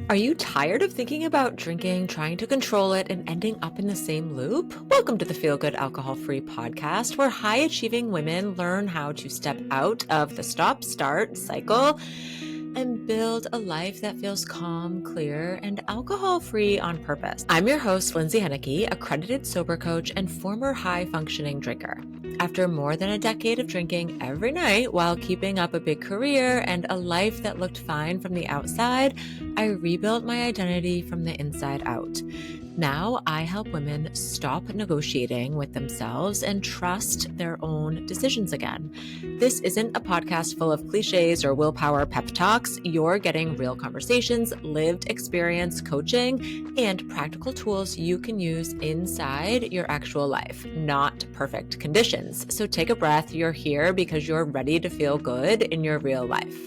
Are you tired of thinking about drinking, trying to control it, and ending up in the same loop? Welcome to the Feel Good Alcohol Free podcast, where high achieving women learn how to step out of the stop start cycle and build a life that feels calm, clear, and alcohol free on purpose. I'm your host, Lindsay, accredited sober coach and former high functioning drinker. After more than a decade of drinking every night while keeping up a big career and a life that looked fine from the outside, I rebuilt my identity from the inside out. Now I help women stop negotiating with themselves and trust their own decisions again. This isn't a podcast full of cliches or willpower pep talks. You're getting real conversations, lived experience, coaching, and practical tools you can use inside your actual life, not perfect conditions. So take a breath. You're here because you're ready to feel good in your real life.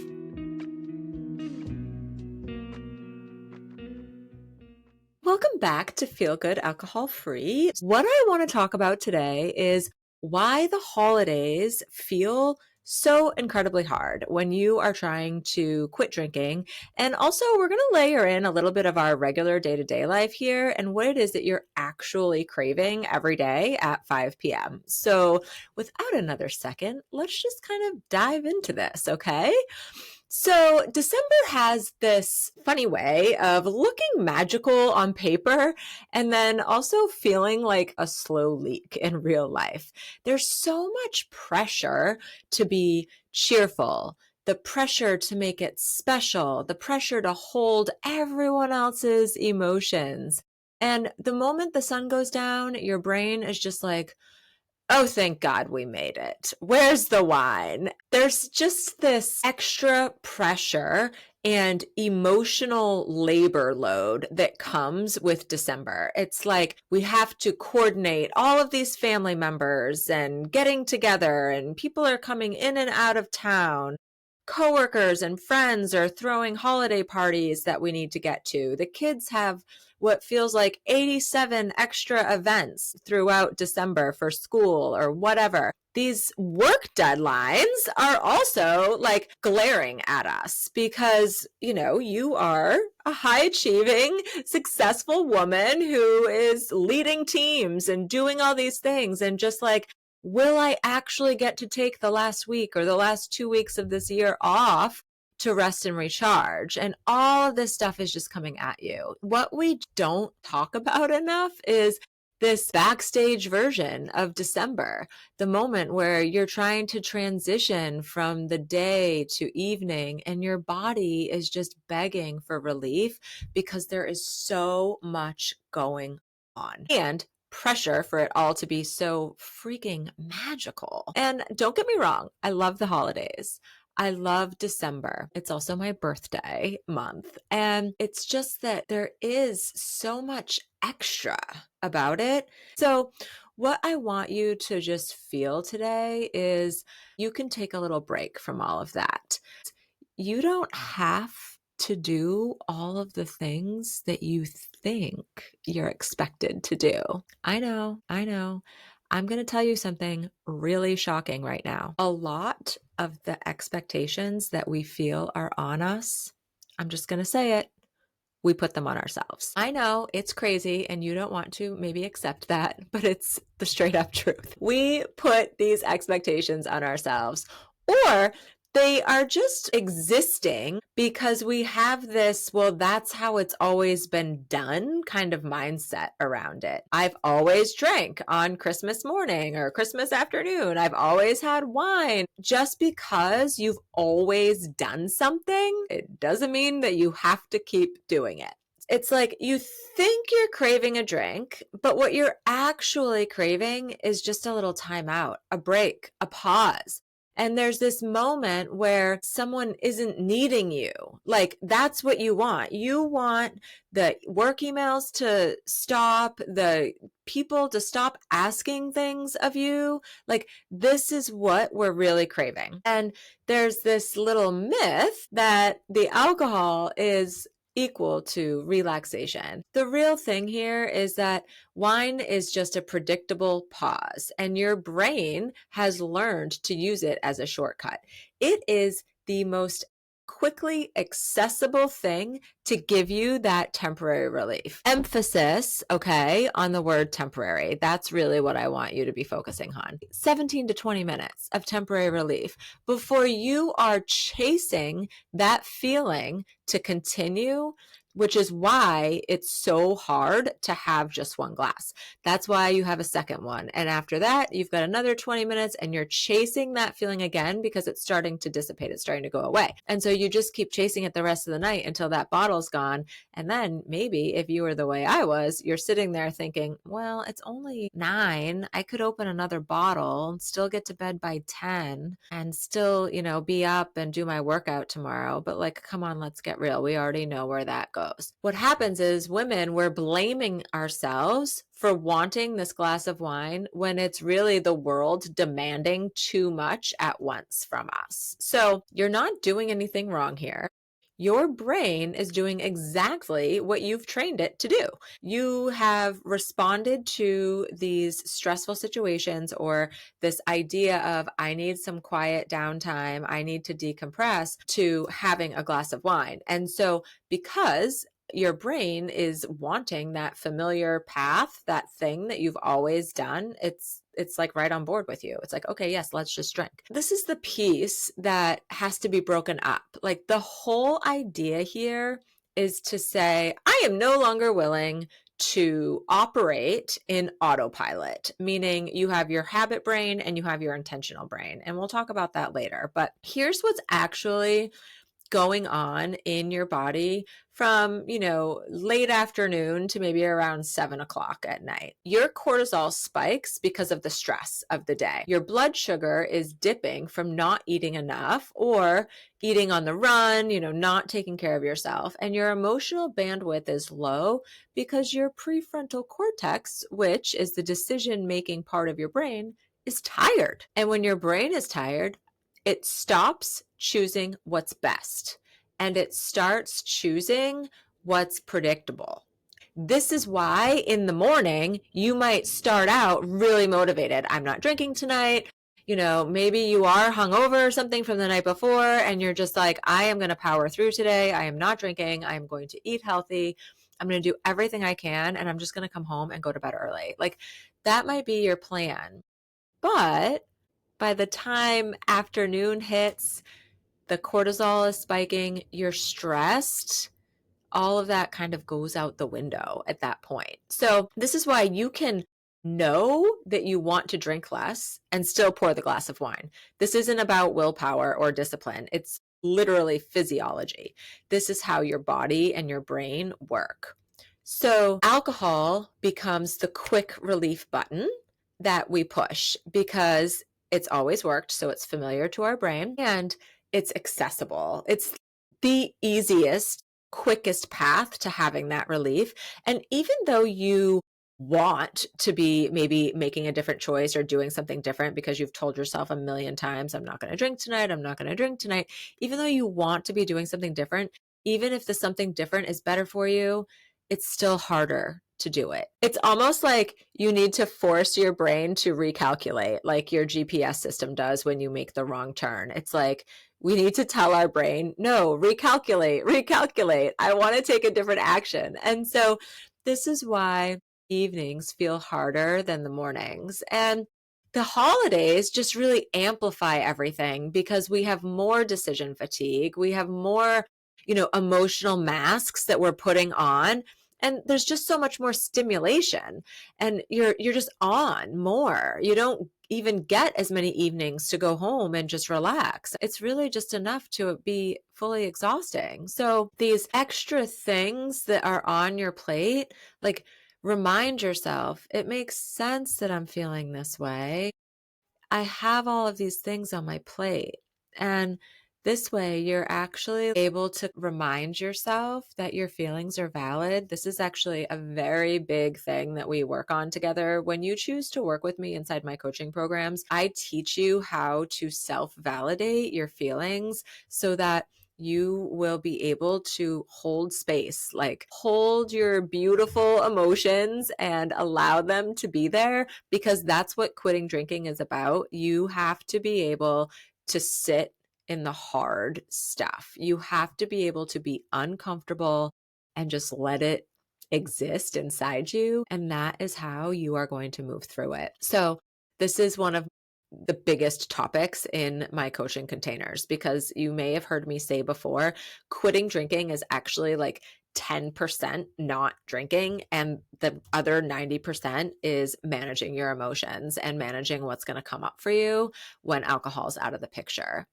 Welcome back to Feel Good Alcohol Free. What I want to talk about today is why the holidays feel so incredibly hard when you are trying to quit drinking. And also, we're going to layer in a little bit of our regular day-to-day life here and what it is that you're actually craving every day at 5 p.m. So without another second, let's just kind of dive into this, okay? So December has this funny way of looking magical on paper and then also feeling like a slow leak in real life. There's so much pressure to be cheerful, the pressure to make it special, the pressure to hold everyone else's emotions. And the moment the sun goes down, your brain is just like, oh, thank God we made it. Where's the wine? There's just this extra pressure and emotional labor load that comes with December. It's like we have to coordinate all of these family members and getting together, and people are coming in and out of town. Coworkers and friends are throwing holiday parties that we need to get to. The kids have what feels like 87 extra events throughout December for school or whatever. These work deadlines are also like glaring at us because, you are a high achieving, successful woman who is leading teams and doing all these things. And just like, will I actually get to take the last week or the last 2 weeks of this year off to rest and recharge? And all of this stuff is just coming at you. What we don't talk about enough is this backstage version of December, the moment where you're trying to transition from the day to evening and your body is just begging for relief because there is so much going on. And pressure for it all to be so freaking magical. And don't get me wrong, I love the holidays. I love December. It's also my birthday month. And it's just that there is so much extra about it. So what I want you to just feel today is you can take a little break from all of that. You don't have to do all of the things that you think you're expected to do. I know. I'm going to tell you something really shocking right now. A lot of the expectations that we feel are on us, I'm just going to say it, we put them on ourselves. I know it's crazy and you don't want to maybe accept that, but it's the straight up truth. We put these expectations on ourselves, or they are just existing because we have this, well, that's how it's always been done kind of mindset around it. I've always drank on Christmas morning or Christmas afternoon. I've always had wine. Just because you've always done something, it doesn't mean that you have to keep doing it. It's like you think you're craving a drink, but what you're actually craving is just a little time out, a break, a pause. And there's this moment where someone isn't needing you. Like, that's what you want. You want the work emails to stop, the people to stop asking things of you. Like, this is what we're really craving. And there's this little myth that the alcohol is equal to relaxation. The real thing here is that wine is just a predictable pause, and your brain has learned to use it as a shortcut. It is the most quickly accessible thing to give you that temporary relief. Emphasis, okay, on the word temporary. That's really what I want you to be focusing on. 17 to 20 minutes of temporary relief before you are chasing that feeling to continue, which is why it's so hard to have just one glass. That's why you have a second one. And after that, you've got another 20 minutes and you're chasing that feeling again because it's starting to dissipate. It's starting to go away. And so you just keep chasing it the rest of the night until that bottle's gone. And then maybe if you were the way I was, you're sitting there thinking, well, it's only 9. I could open another bottle and still get to bed by 10 and still, be up and do my workout tomorrow. But like, come on, let's get real. We already know where that goes. What happens is women, we're blaming ourselves for wanting this glass of wine when it's really the world demanding too much at once from us. So you're not doing anything wrong here. Your brain is doing exactly what you've trained it to do. You have responded to these stressful situations or this idea of, I need some quiet downtime, I need to decompress, to having a glass of wine. And so because your brain is wanting that familiar path, that thing that you've always done, it's like right on board with you. It's like, okay, yes, let's just drink. This is the piece that has to be broken up. Like the whole idea here is to say, I am no longer willing to operate in autopilot, meaning you have your habit brain and you have your intentional brain. And we'll talk about that later. But here's what's actually going on in your body from, late afternoon to maybe around 7 o'clock at night. Your cortisol spikes because of the stress of the day. Your blood sugar is dipping from not eating enough or eating on the run, not taking care of yourself. And your emotional bandwidth is low because your prefrontal cortex, which is the decision-making part of your brain, is tired. And when your brain is tired, it stops choosing what's best and it starts choosing what's predictable. This is why in the morning, you might start out really motivated. I'm not drinking tonight. Maybe you are hungover or something from the night before and you're just like, I am going to power through today. I am not drinking. I am going to eat healthy. I'm going to do everything I can and I'm just going to come home and go to bed early. Like that might be your plan. But by the time afternoon hits, the cortisol is spiking, you're stressed, all of that kind of goes out the window at that point. So this is why you can know that you want to drink less and still pour the glass of wine. This isn't about willpower or discipline. It's literally physiology. This is how your body and your brain work. So alcohol becomes the quick relief button that we push because it's always worked, so it's familiar to our brain and it's accessible. It's the easiest, quickest path to having that relief. And even though you want to be maybe making a different choice or doing something different because you've told yourself a million times, I'm not going to drink tonight, I'm not going to drink tonight, even though you want to be doing something different, even if the something different is better for you, it's still harder to do it. It's almost like you need to force your brain to recalculate, like your GPS system does when you make the wrong turn. It's like we need to tell our brain, no, recalculate. I want to take a different action. And so this is why evenings feel harder than the mornings. And the holidays just really amplify everything because we have more decision fatigue. We have more, emotional masks that we're putting on. And there's just so much more stimulation and you're just on more. You don't even get as many evenings to go home and just relax. It's really just enough to be fully exhausting. So these extra things that are on your plate, like remind yourself, it makes sense that I'm feeling this way. I have all of these things on my plate. And this way, you're actually able to remind yourself that your feelings are valid. This is actually a very big thing that we work on together. When you choose to work with me inside my coaching programs, I teach you how to self-validate your feelings so that you will be able to hold space, like hold your beautiful emotions and allow them to be there, because that's what quitting drinking is about. You have to be able to sit in the hard stuff. You have to be able to be uncomfortable and just let it exist inside you. And that is how you are going to move through it. So, this is one of the biggest topics in my coaching containers, because you may have heard me say before, quitting drinking is actually like 10% not drinking, and the other 90% is managing your emotions and managing what's going to come up for you when alcohol is out of the picture.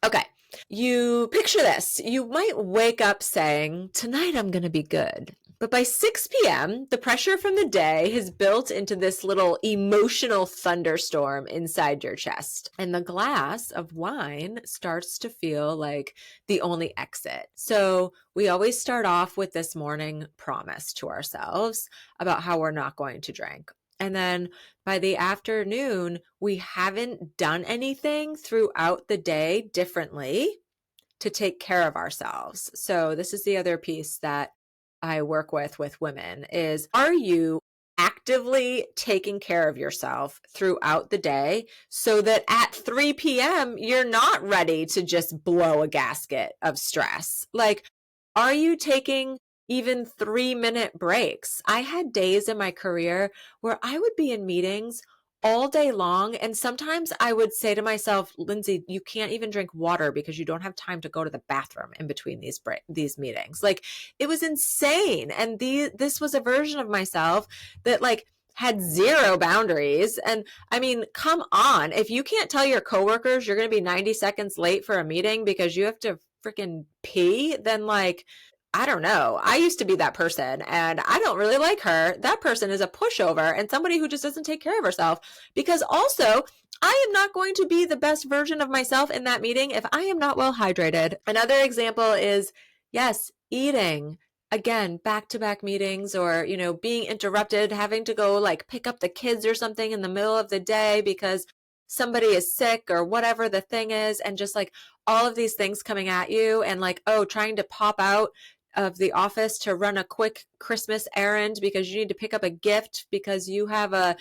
Okay. You picture this. You might wake up saying, tonight I'm going to be good. But by 6 p.m., the pressure from the day has built into this little emotional thunderstorm inside your chest. And the glass of wine starts to feel like the only exit. So we always start off with this morning promise to ourselves about how we're not going to drink. And then by the afternoon, we haven't done anything throughout the day differently to take care of ourselves. So this is the other piece that I work with women is, are you actively taking care of yourself throughout the day so that at 3 p.m. you're not ready to just blow a gasket of stress? Like, are you taking even 3-minute breaks? I had days in my career where I would be in meetings all day long. And sometimes I would say to myself, Lindsay, you can't even drink water because you don't have time to go to the bathroom in between these meetings. Like, it was insane. And this was a version of myself that like had zero boundaries. And I mean, come on, if you can't tell your coworkers you're going to be 90 seconds late for a meeting because you have to freaking pee, then like, I don't know. I used to be that person and I don't really like her. That person is a pushover and somebody who just doesn't take care of herself, because also I am not going to be the best version of myself in that meeting if I am not well hydrated. Another example is, yes, eating. Again, back-to-back meetings, or, being interrupted, having to go like pick up the kids or something in the middle of the day because somebody is sick or whatever the thing is. And just like all of these things coming at you and like, oh, trying to pop out of the office to run a quick Christmas errand because you need to pick up a gift because you have a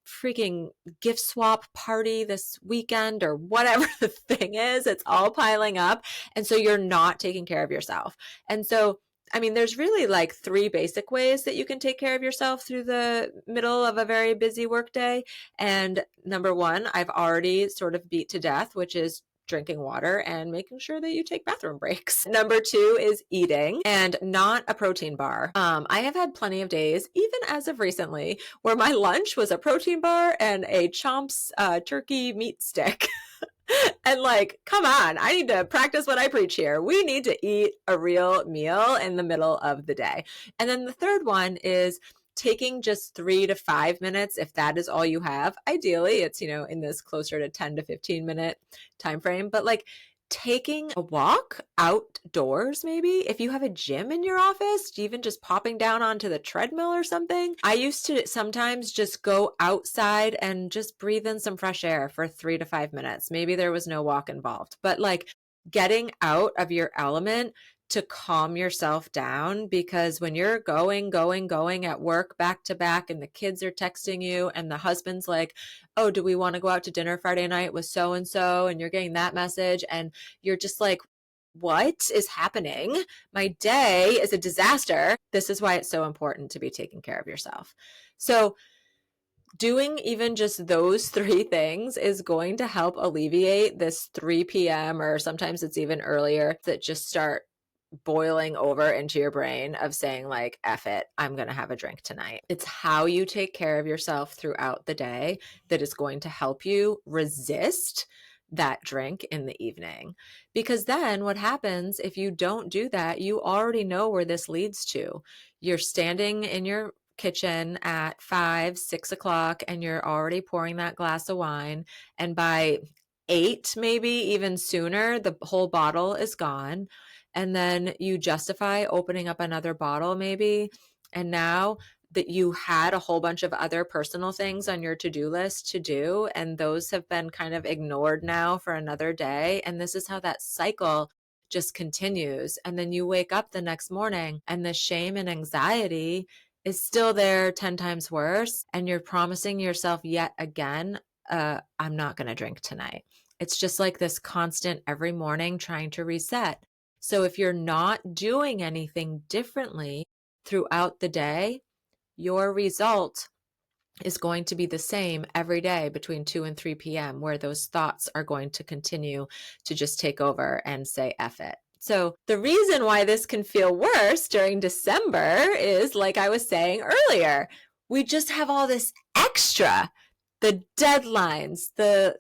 freaking gift swap party this weekend or whatever the thing is. It's all piling up. And so you're not taking care of yourself. And so, I mean, there's really like 3 basic ways that you can take care of yourself through the middle of a very busy workday. And number 1, I've already sort of beat to death, which is drinking water and making sure that you take bathroom breaks. Number 2 is eating, and not a protein bar. I have had plenty of days, even as of recently, where my lunch was a protein bar and a Chomps turkey meat stick. And like, come on, I need to practice what I preach here. We need to eat a real meal in the middle of the day. And then the third one is taking just 3 to 5 minutes, if that is all you have. Ideally, it's, in this closer to 10 to 15 minute time frame, but like taking a walk outdoors, maybe if you have a gym in your office, even just popping down onto the treadmill or something. I used to sometimes just go outside and just breathe in some fresh air for 3 to 5 minutes. Maybe there was no walk involved, but like getting out of your element to calm yourself down, because when you're going at work back to back and the kids are texting you and the husband's like, oh, do we want to go out to dinner Friday night with so-and-so? And you're getting that message and you're just like, what is happening? My day is a disaster. This is why it's so important to be taking care of yourself. So doing even just those 3 things is going to help alleviate this 3 p.m. or sometimes it's even earlier that just start boiling over into your brain of saying like, F it, I'm going to have a drink tonight. It's how you take care of yourself throughout the day that is going to help you resist that drink in the evening. Because then what happens if you don't do that, you already know where this leads to. You're standing in your kitchen at 5, 6 o'clock and you're already pouring that glass of wine. And by 8, maybe even sooner, the whole bottle is gone. And then you justify opening up another bottle maybe. And now that you had a whole bunch of other personal things on your to-do list to do, and those have been kind of ignored now for another day. And this is how that cycle just continues. And then you wake up the next morning and the shame and anxiety is still there 10 times worse. And you're promising yourself yet again, I'm not going to drink tonight. It's just like this constant every morning trying to reset. So if you're not doing anything differently throughout the day, your result is going to be the same every day between 2 and 3 p.m., where those thoughts are going to continue to just take over and say F it. So the reason why this can feel worse during December is, like I was saying earlier, we just have all this extra, the deadlines, the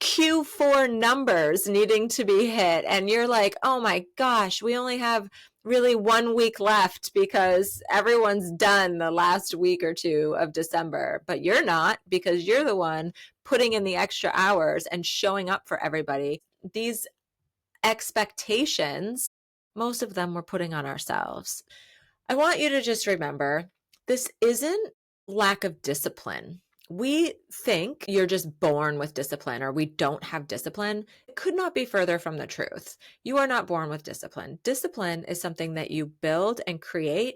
Q4 numbers needing to be hit. And you're like, oh my gosh, we only have really 1 week left because everyone's done the last week or two of December. But you're not, because you're the one putting in the extra hours and showing up for everybody. These expectations, most of them we're putting on ourselves. I want you to just remember, this isn't lack of discipline. We think you're just born with discipline or we don't have discipline. It could not be further from the truth. You are not born with discipline. Discipline is something that you build and create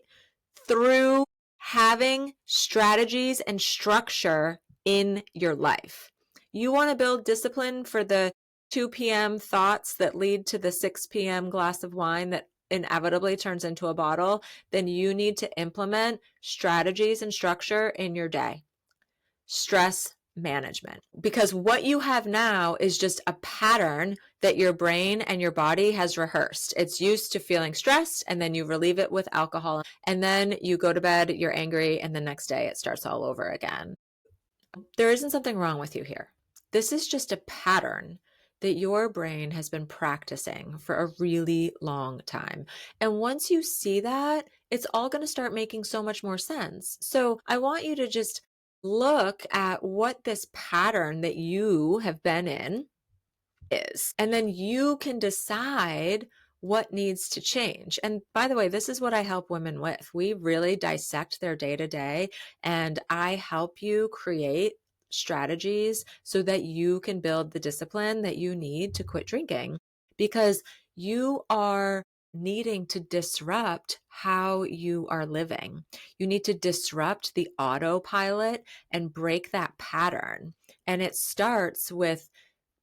through having strategies and structure in your life. You want to build discipline for the 2 p.m. thoughts that lead to the 6 p.m. glass of wine that inevitably turns into a bottle, then you need to implement strategies and structure in your day. Stress management. Because what you have now is just a pattern that your brain and your body has rehearsed. It's used to feeling stressed, and then you relieve it with alcohol, and then you go to bed, you're angry, and the next day it starts all over again. There isn't something wrong with you here. This is just a pattern that your brain has been practicing for a really long time. And once you see that, it's all going to start making so much more sense. So I want you to just look at what this pattern that you have been in is, and then you can decide what needs to change. And by the way, this is what I help women with. We really dissect their day to day, and I help you create strategies so that you can build the discipline that you need to quit drinking, because you are needing to disrupt how you are living. You need to disrupt the autopilot and break that pattern. And it starts with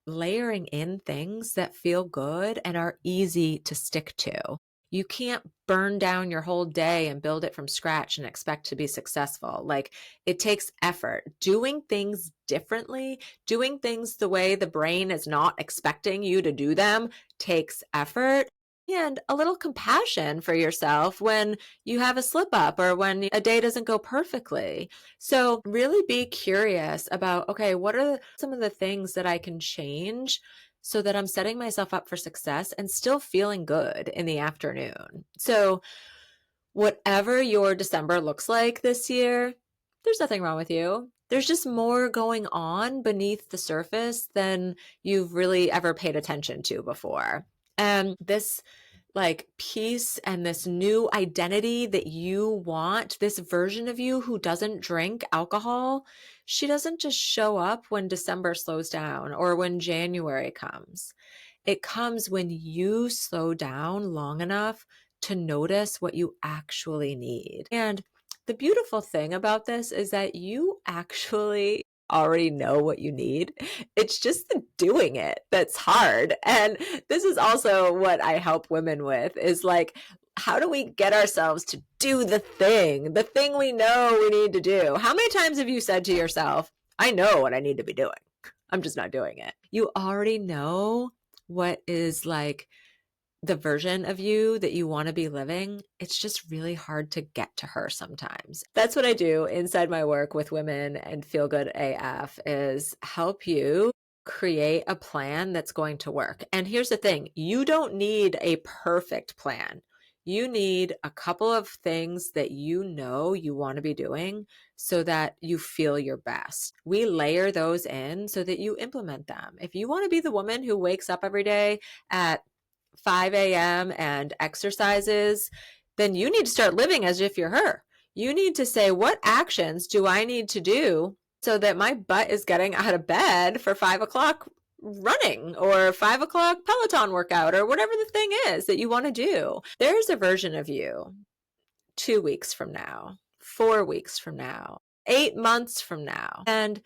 layering in things that feel good and are easy to stick to. You can't burn down your whole day and build it from scratch and expect to be successful. Like, it takes effort. Doing things differently, doing things the way the brain is not expecting you to do them, takes effort. And a little compassion for yourself when you have a slip up or when a day doesn't go perfectly. So really be curious about, okay, what are some of the things that I can change so that I'm setting myself up for success and still feeling good in the afternoon? So whatever your December looks like this year, there's nothing wrong with you. There's just more going on beneath the surface than you've really ever paid attention to before. And this like peace and this new identity that you want, this version of you who doesn't drink alcohol, she doesn't just show up when December slows down or when January comes. It comes when you slow down long enough to notice what you actually need. And the beautiful thing about this is that you actually already know what you need. It's just the doing it that's hard. And this is also what I help women with, is like, how do we get ourselves to do the thing we know we need to do? How many times have you said to yourself, I know what I need to be doing, I'm just not doing it? You already know what is like the version of you that you want to be living. It's just really hard to get to her sometimes. That's what I do inside my work with women and Feel Good AF, is help you create a plan that's going to work. And here's the thing, you don't need a perfect plan. You need a couple of things that you know you want to be doing so that you feel your best. We layer those in so that you implement them. If you want to be the woman who wakes up every day at 5 a.m. and exercises, then you need to start living as if you're her. You need to say, what actions do I need to do so that my butt is getting out of bed for 5 o'clock running or 5 o'clock Peloton workout or whatever the thing is that you want to do. There's a version of you 2 weeks from now, 4 weeks from now, 8 months from now. And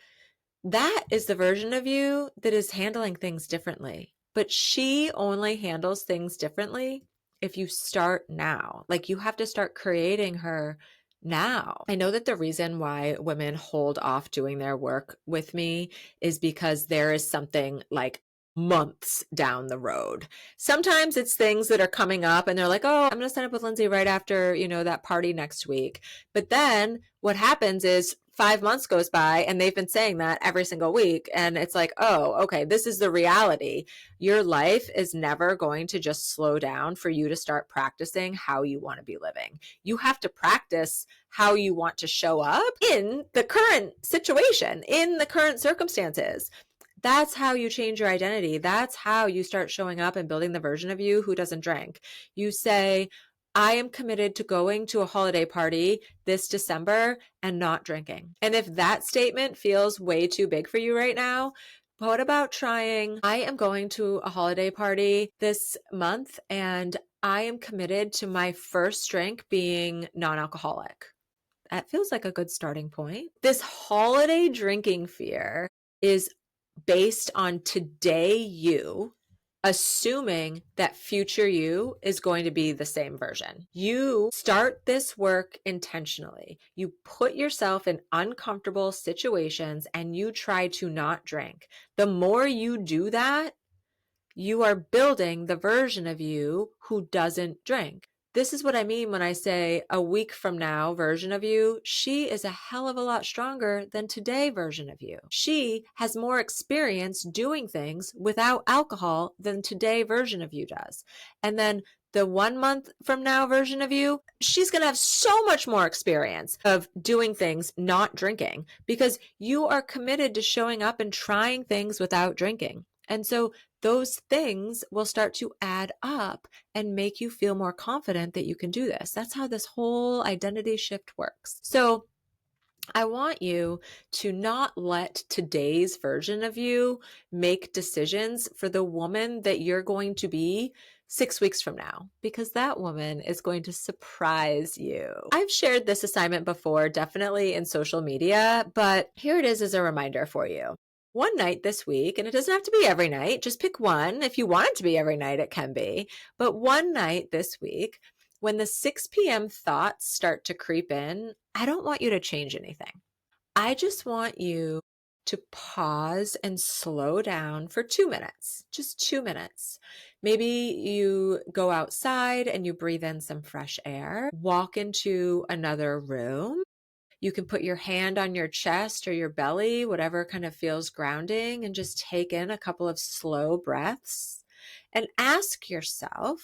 That is the version of you that is handling things differently. But she only handles things differently if you start now. Like you have to start creating her now. I know that the reason why women hold off doing their work with me is because there is something like months down the road. Sometimes it's things that are coming up and they're like, "Oh, I'm going to sign up with Lindsay right after, that party next week." But then what happens is 5 months goes by and they've been saying that every single week. And it's like, oh, okay, this is the reality. Your life is never going to just slow down for you to start practicing how you want to be living. You have to practice how you want to show up in the current situation, in the current circumstances. That's how you change your identity. That's how you start showing up and building the version of you who doesn't drink. You say, I am committed to going to a holiday party this December and not drinking. And if that statement feels way too big for you right now, what about trying, I am going to a holiday party this month and I am committed to my first drink being non-alcoholic. That feels like a good starting point. This holiday drinking fear is based on today you assuming that future you is going to be the same version. You start this work intentionally. You put yourself in uncomfortable situations and you try to not drink. The more you do that, you are building the version of you who doesn't drink. This is what I mean when I say a week from now version of you, she is a hell of a lot stronger than today version of you. She has more experience doing things without alcohol than today version of you does. And then the 1 month from now version of you, she's going to have so much more experience of doing things not drinking because you are committed to showing up and trying things without drinking. And so those things will start to add up and make you feel more confident that you can do this. That's how this whole identity shift works. So I want you to not let today's version of you make decisions for the woman that you're going to be 6 weeks from now, because that woman is going to surprise you. I've shared this assignment before, definitely in social media, but here it is as a reminder for you. One night this week, and it doesn't have to be every night, just pick one. If you want it to be every night, it can be. But one night this week, when the 6 p.m. thoughts start to creep in, I don't want you to change anything. I just want you to pause and slow down for 2 minutes, just 2 minutes. Maybe you go outside and you breathe in some fresh air, walk into another room. You can put your hand on your chest or your belly, whatever kind of feels grounding, and just take in a couple of slow breaths and ask yourself,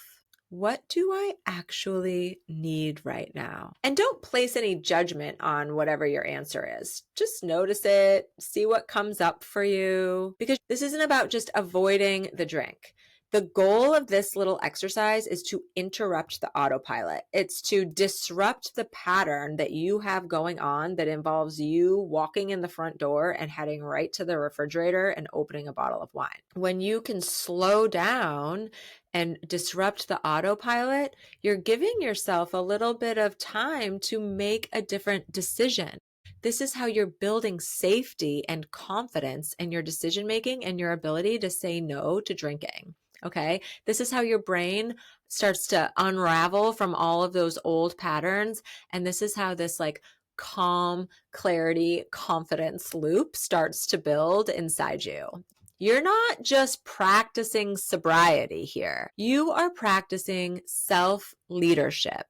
what do I actually need right now? And don't place any judgment on whatever your answer is. Just notice it, see what comes up for you, because this isn't about just avoiding the drink. The goal of this little exercise is to interrupt the autopilot. It's to disrupt the pattern that you have going on that involves you walking in the front door and heading right to the refrigerator and opening a bottle of wine. When you can slow down and disrupt the autopilot, you're giving yourself a little bit of time to make a different decision. This is how you're building safety and confidence in your decision making and your ability to say no to drinking. Okay. This is how your brain starts to unravel from all of those old patterns. And this is how this like calm, clarity, confidence loop starts to build inside you. You're not just practicing sobriety here. You are practicing self-leadership.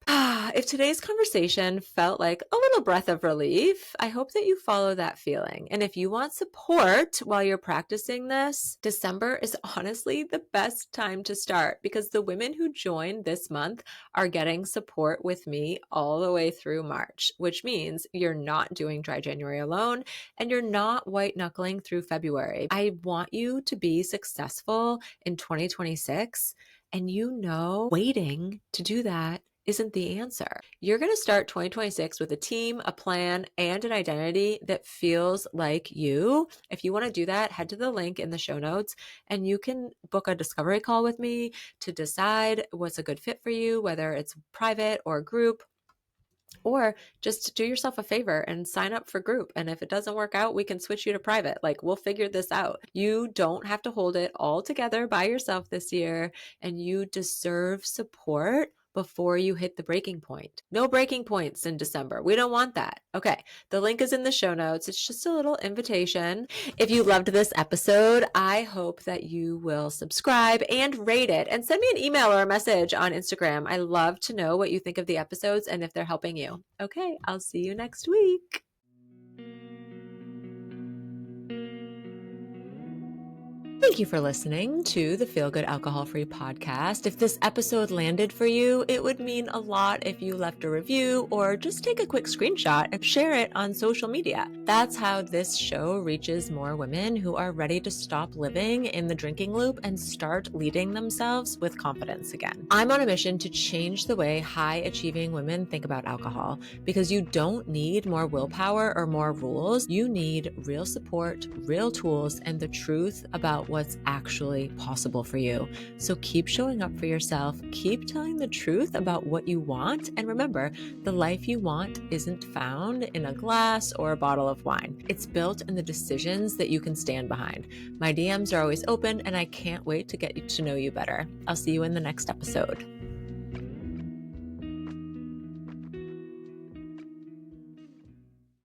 If today's conversation felt like a little breath of relief, I hope that you follow that feeling. And if you want support while you're practicing this, December is honestly the best time to start because the women who joined this month are getting support with me all the way through March, which means you're not doing Dry January alone and you're not white knuckling through February. I want you to be successful in 2026, and waiting to do that isn't the answer. You're going to start 2026 with a team, a plan, and an identity that feels like you. If you want to do that, head to the link in the show notes and you can book a discovery call with me to decide what's a good fit for you, whether it's private or group. Or just do yourself a favor and sign up for group. And if it doesn't work out, we can switch you to private. Like, we'll figure this out. You don't have to hold it all together by yourself this year, and you deserve support before you hit the breaking point. No breaking points in December. We don't want that. Okay. The link is in the show notes. It's just a little invitation. If you loved this episode, I hope that you will subscribe and rate it, and send me an email or a message on Instagram. I love to know what you think of the episodes and if they're helping you. Okay. I'll see you next week. Thank you for listening to the Feel Good Alcohol Free podcast. If this episode landed for you, it would mean a lot if you left a review or just take a quick screenshot and share it on social media. That's how this show reaches more women who are ready to stop living in the drinking loop and start leading themselves with confidence again. I'm on a mission to change the way high-achieving women think about alcohol, because you don't need more willpower or more rules. You need real support, real tools, and the truth about what's actually possible for you. So keep showing up for yourself, keep telling the truth about what you want, and remember, the life you want isn't found in a glass or a bottle of wine. It's built in the decisions that you can stand behind. My DMs are always open, and I can't wait to get to know you better. I'll see you in the next episode.